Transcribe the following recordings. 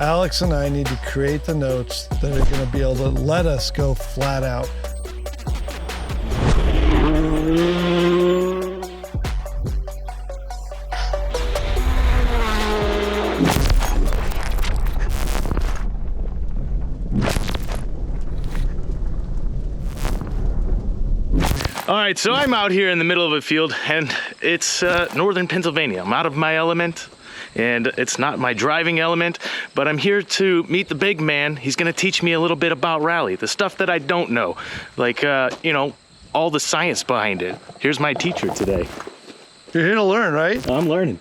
Alex and I need to create the notes that are going to be able to let us go flat out. All right, so I'm out here in the middle of a field, and it's northern Pennsylvania. I'm out of my element, and it's not my driving element, but I'm here to meet the big man. He's gonna teach me a little bit about rally, the stuff that I don't know, like, you know, all the science behind it. Here's my teacher today. You're here to learn, right? I'm learning.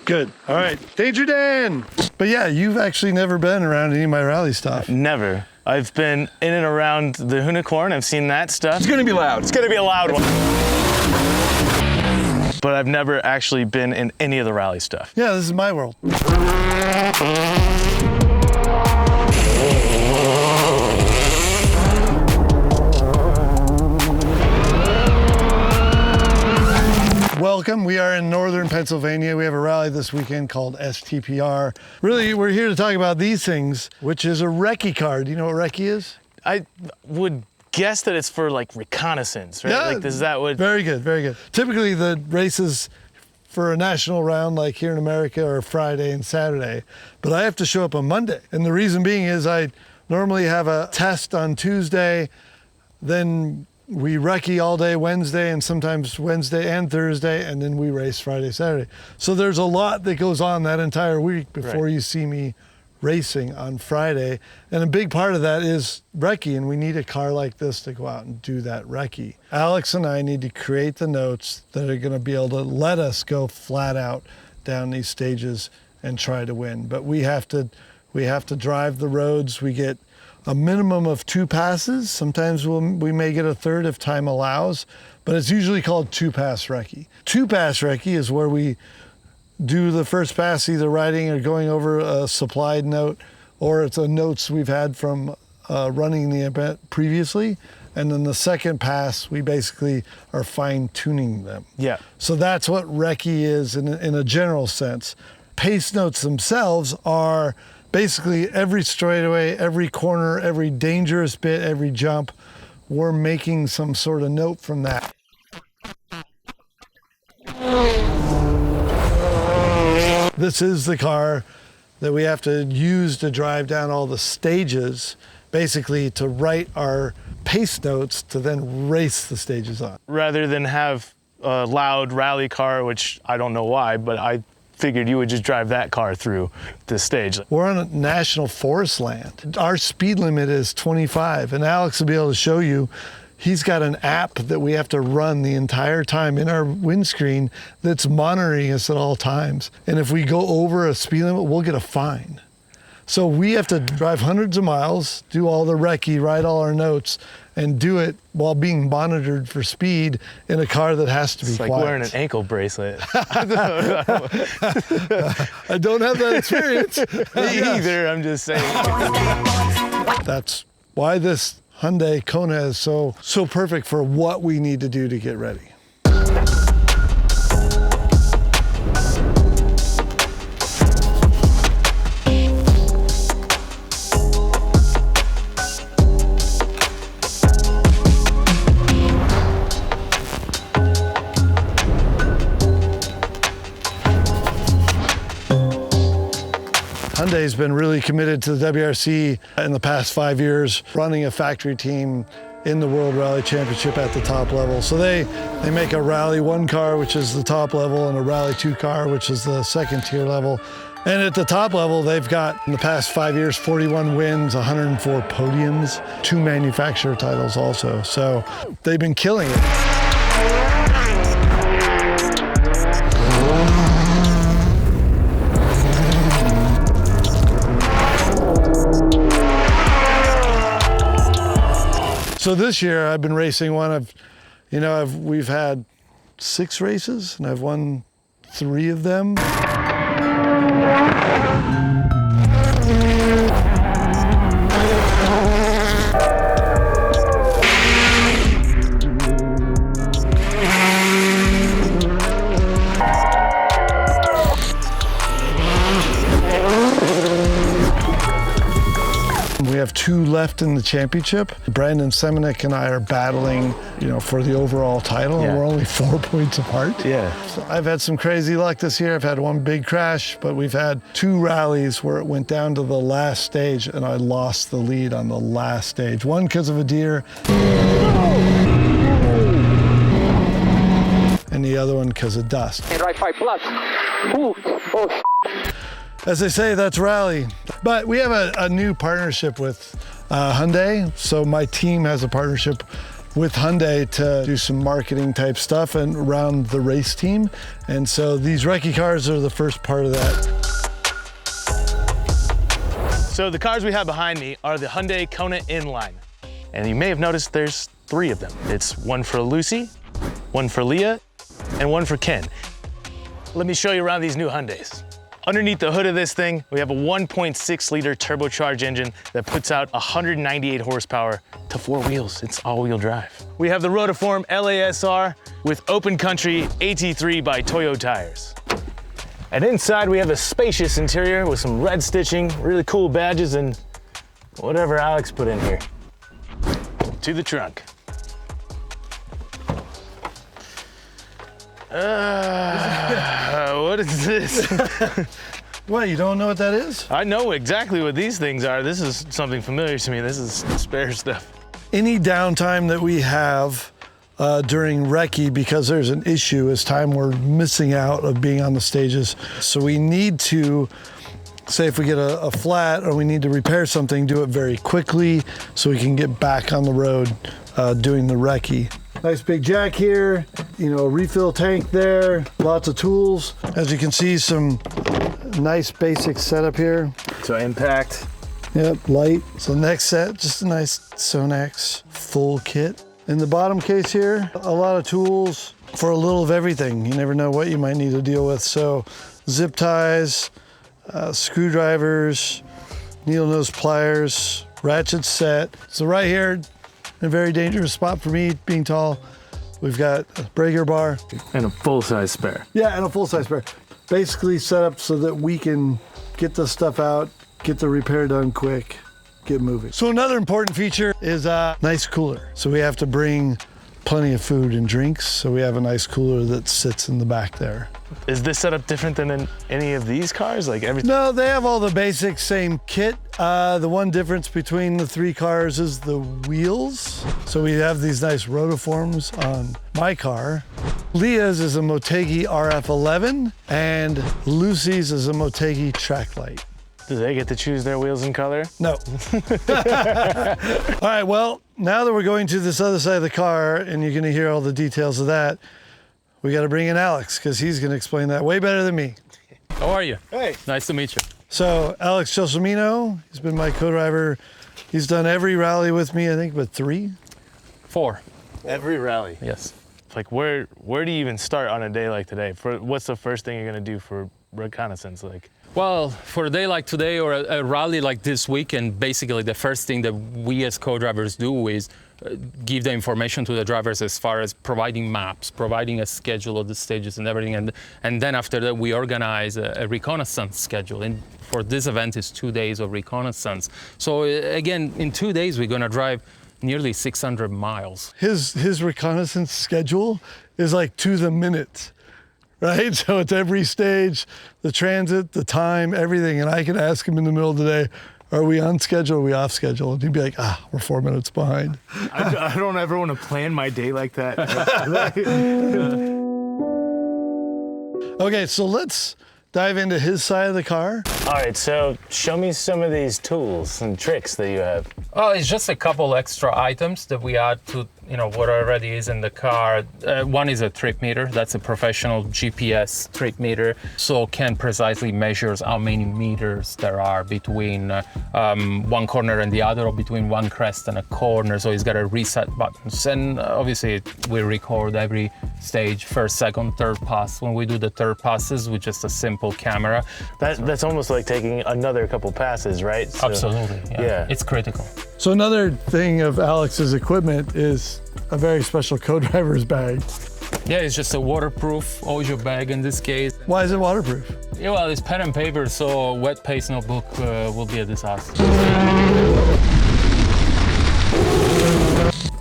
Good. All right, Danger Dan. But yeah, you've actually never been around any of my rally stuff. Never. I've been in and around the Hoonigan. I've seen that stuff. It's gonna be loud. It's gonna be a loud one. But I've never actually been in any of the rally stuff. Yeah, this is my world. Welcome, we are in northern Pennsylvania. We have a rally this weekend called STPR. Really, we're here to talk about these things, which is a Recce car. Do you know what Recce is? I would guess that it's for like reconnaissance, right? Yeah, like, is that what? Very good, very good. Typically the races for a national round like here in America are Friday and Saturday, but I have to show up on Monday. And the reason being is I normally have a test on Tuesday, then we recce all day Wednesday and sometimes Wednesday and Thursday, and then we race Friday, Saturday. So there's a lot that goes on that entire week before you see me racing on Friday. And a big part of that is recce, and we need a car like this to go out and do that recce. Alex and I need to create the notes that are going to be able to let us go flat out down these stages and try to win. But we have to drive the roads. We get a minimum of 2 passes. Sometimes we may get a third if time allows, but it's usually called 2-pass recce. 2-pass recce is where we do the first pass either riding or going over a supplied note, or it's a notes we've had from running the event previously. And then the second pass, we basically are fine-tuning them. Yeah. So that's what recce is in a general sense. Pace notes themselves are basically every straightaway, every corner, every dangerous bit, every jump, we're making some sort of note from that. This is the car that we have to use to drive down all the stages, basically to write our pace notes to then race the stages on. Rather than have a loud rally car, which I don't know why, but I figured you would just drive that car through this stage. We're on a national forest land. Our speed limit is 25, and Alex will be able to show you. He's got an app that we have to run the entire time in our windscreen that's monitoring us at all times. And if we go over a speed limit, we'll get a fine. So we have to drive hundreds of miles, do all the recce, write all our notes, and do it while being monitored for speed in a car that has to be quiet. It's like wearing an ankle bracelet. I don't have that experience. Me either, I'm just saying. That's why this Hyundai Kona is so perfect for what we need to do to get ready. Hyundai's been really committed to the WRC in the past 5 years, running a factory team in the World Rally Championship at the top level. So they make a Rally 1 car, which is the top level, and a Rally 2 car, which is the second tier level. And at the top level, they've got, in the past 5 years, 41 wins, 104 podiums, 2 manufacturer titles also. So they've been killing it. So this year I've been racing we've had 6 races and I've won 3 of them. have 2 left in the championship. Brandon Semenuk and I are battling, for the overall title, and we're only 4 points apart. Yeah. So I've had some crazy luck this year. I've had one big crash, but we've had 2 rallies where it went down to the last stage and I lost the lead on the last stage. One because of a deer, and the other one because of dust. And right 5 plus. Ooh. Oh, As they say, that's rally. But we have a new partnership with Hyundai. So my team has a partnership with Hyundai to do some marketing type stuff and around the race team. And so these Recce cars are the first part of that. So the cars we have behind me are the Hyundai Kona N Line. And you may have noticed there's 3 of them. It's one for Lucy, one for Leah, and one for Ken. Let me show you around these new Hyundais. Underneath the hood of this thing, we have a 1.6 liter turbocharged engine that puts out 198 horsepower to 4 wheels. It's all-wheel drive. We have the Rotiform LASR with Open Country AT3 by Toyo Tires. And inside we have a spacious interior with some red stitching, really cool badges, and whatever Alex put in here. To the trunk. What is this? What, you don't know what that is? I know exactly what these things are. This is something familiar to me. This is spare stuff. Any downtime that we have during Recce, because there's an issue, is time we're missing out of being on the stages. So we need to, say if we get a flat or we need to repair something, do it very quickly so we can get back on the road doing the Recce. Nice big jack here, refill tank there, lots of tools. As you can see, some nice basic setup here. So impact. Yep, light. So next set, just a nice Sonax full kit. In the bottom case here, a lot of tools for a little of everything. You never know what you might need to deal with. So zip ties, screwdrivers, needle nose pliers, ratchet set. So right here, a very dangerous spot for me, being tall. We've got a breaker bar. And a full-size spare. Yeah, and a full-size spare. Basically set up so that we can get the stuff out, get the repair done quick, get moving. So another important feature is a nice cooler. So we have to bring plenty of food and drinks. So we have a nice cooler that sits in the back there. Is this setup different than in any of these cars? Like everything? No, they have all the basic same kit. The one difference between the 3 cars is the wheels. So we have these nice rotiforms on my car. Leah's is a Motegi RF11 and Lucy's is a Motegi Tracklight. Do they get to choose their wheels and color? No. All right, well, now that we're going to this other side of the car and you're gonna hear all the details of that, we got to bring in Alex because he's going to explain that way better than me. How are you? Hey. Nice to meet you. So Alex Gelsomino, he's been my co-driver. He's done every rally with me, I think, but 3? 4. Every rally. Yes. Like where do you even start on a day like today? What's the first thing you're gonna do for reconnaissance? Like, Well, for a day like today or a rally like this weekend, basically the first thing that we as co-drivers do is give the information to the drivers as far as providing maps, providing a schedule of the stages and everything. And then after that, we organize a reconnaissance schedule. And for this event, it's 2 days of reconnaissance. So again, in 2 days, we're gonna drive nearly 600 miles. His reconnaissance schedule is like to the minute, right? So it's every stage, the transit, the time, everything. And I can ask him in the middle of the day, are we on schedule, are we off schedule? And he'd be like, we're 4 minutes behind. I don't ever want to plan my day like that. Okay, so let's dive into his side of the car. All right, so show me some of these tools and tricks that you have. Oh, it's just a couple extra items that we add to, what already is in the car. One is a trip meter. That's a professional GPS trip meter. So can precisely measures how many meters there are between one corner and the other, or between one crest and a corner. So it's got a reset buttons. And obviously we record every stage, first, second, third pass. When we do the third passes with just a simple camera. That's almost like taking another couple passes, right? So, absolutely, yeah. It's critical. So another thing of Alex's equipment is a very special co-driver's bag. Yeah, it's just a waterproof Ojo bag in this case. Why is it waterproof? Yeah, well, it's pen and paper, so wet paste notebook will be a disaster.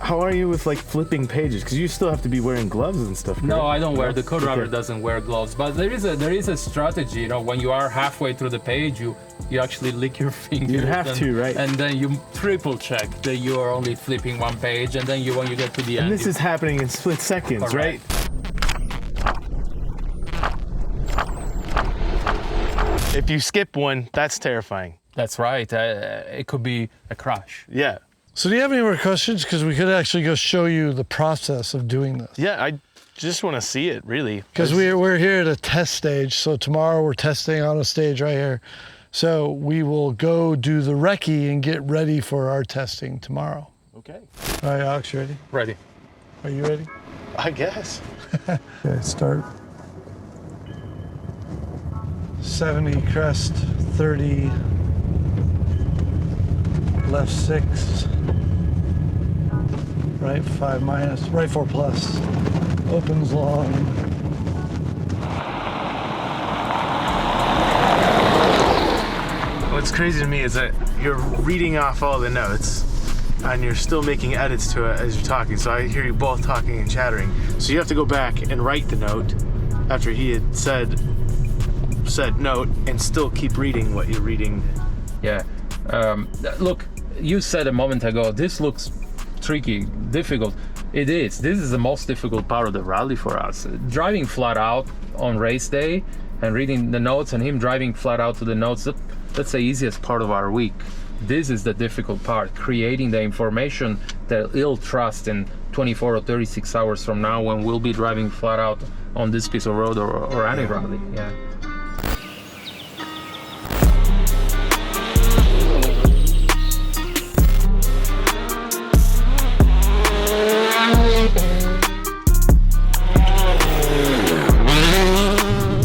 How are you with like flipping pages? Because you still have to be wearing gloves and stuff. No, correct? I don't wear. The co-driver doesn't wear gloves. But there is a strategy. You know, when you are halfway through the page, you actually lick your fingers. You have to, right? And then you triple check that you are only flipping one page, and then when you get to the end. And this is happening in split seconds, right? If you skip one, that's terrifying. That's right. It could be a crash. Yeah. So do you have any more questions? Because we could actually go show you the process of doing this. Yeah, I just want to see it, really. Because we're here at a test stage. So tomorrow we're testing on a stage right here. So we will go do the recce and get ready for our testing tomorrow. Okay. All right, Alex, you ready? Ready. Are you ready? I guess. Okay, start. 70 crest, 30, left 6, right 5 minus, right 4 plus, opens long. What's crazy to me is that you're reading off all the notes and you're still making edits to it as you're talking. So I hear you both talking and chattering. So you have to go back and write the note after he had said note and still keep reading what you're reading. Yeah. Look, you said a moment ago, this looks tricky, difficult. It is. This is the most difficult part of the rally for us. Driving flat out on race day and reading the notes and him driving flat out to the notes, that's the easiest part of our week. This is the difficult part, creating the information that he'll trust in 24 or 36 hours from now when we'll be driving flat out on this piece of road or any rally. Yeah.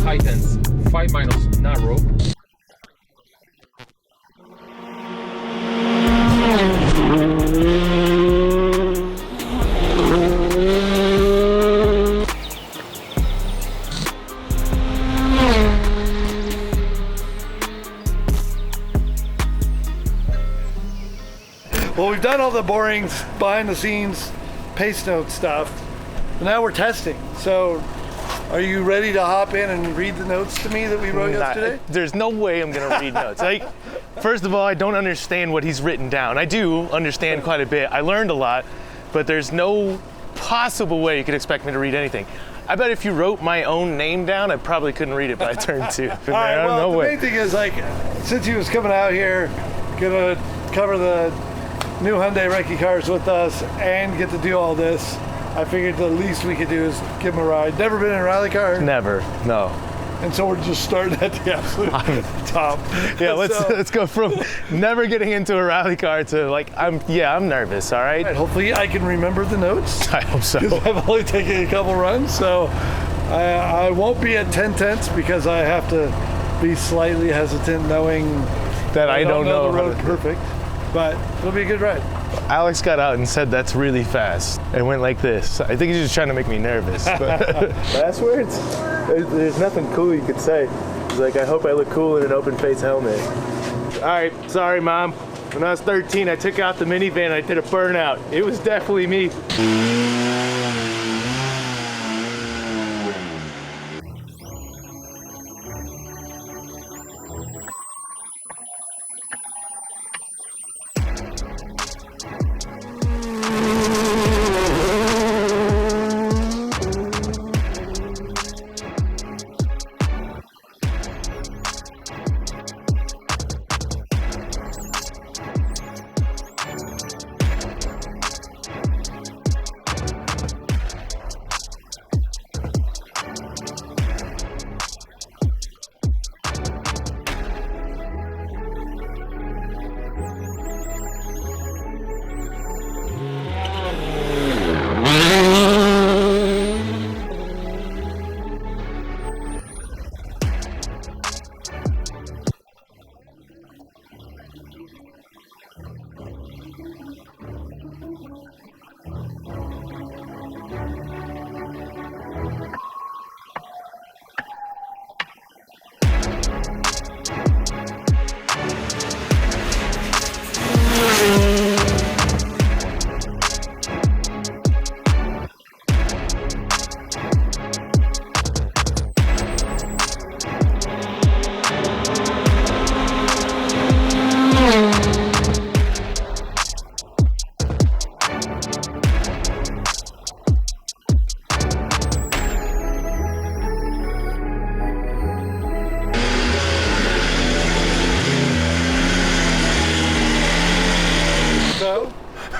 Tightens 5 minus narrow. Well, we've done all the boring behind the scenes pace note stuff. But now we're testing. So are you ready to hop in and read the notes to me that we wrote yesterday? There's no way I'm gonna read notes. First of all, I don't understand what he's written down. I do understand quite a bit. I learned a lot, but there's no possible way you could expect me to read anything. I bet if you wrote my own name down, I probably couldn't read it by turn 2. All right, well, the main thing is, like, since he was coming out here, gonna cover the new Hyundai Recce cars with us and get to do all this, I figured the least we could do is give him a ride. Never been in a rally car. Never, no. And so we're just starting at the absolute top. Yeah, let's go from never getting into a rally car to I'm nervous, all right? Hopefully I can remember the notes. I hope so. Because I've only taken a couple runs, so I won't be at 10 tenths because I have to be slightly hesitant knowing that I don't know the road perfect. But it'll be a good ride. Alex got out and said that's really fast and went like this. I think he's just trying to make me nervous. But Last words? There's nothing cool you could say. It's like, I hope I look cool in an open face helmet. all right, sorry, Mom. When I was 13, I took out the minivan and I did a burnout. It was definitely me.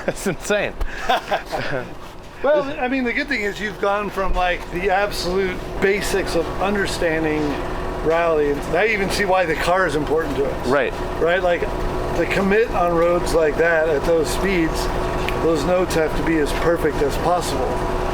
That's insane. Well, I mean, the good thing is you've gone from like the absolute basics of understanding rally, and now you even see why the car is important to us. Right. Right? Like the commit on roads like that at those speeds, those notes have to be as perfect as possible.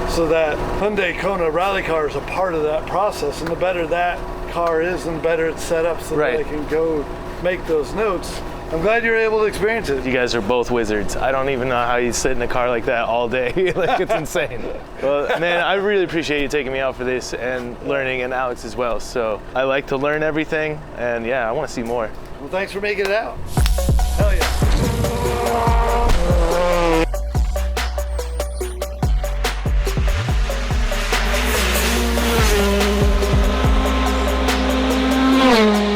So that Hyundai Kona rally car is a part of that process, and the better that car is, and the better it's set up so that they can go make those notes. I'm glad you're able to experience it. You guys are both wizards. I don't even know how you sit in a car like that all day. Like, it's insane. Well, man, I really appreciate you taking me out for this and learning, and Alex as well. So I like to learn everything, and yeah, I want to see more. Well, thanks for making it out. Hell yeah.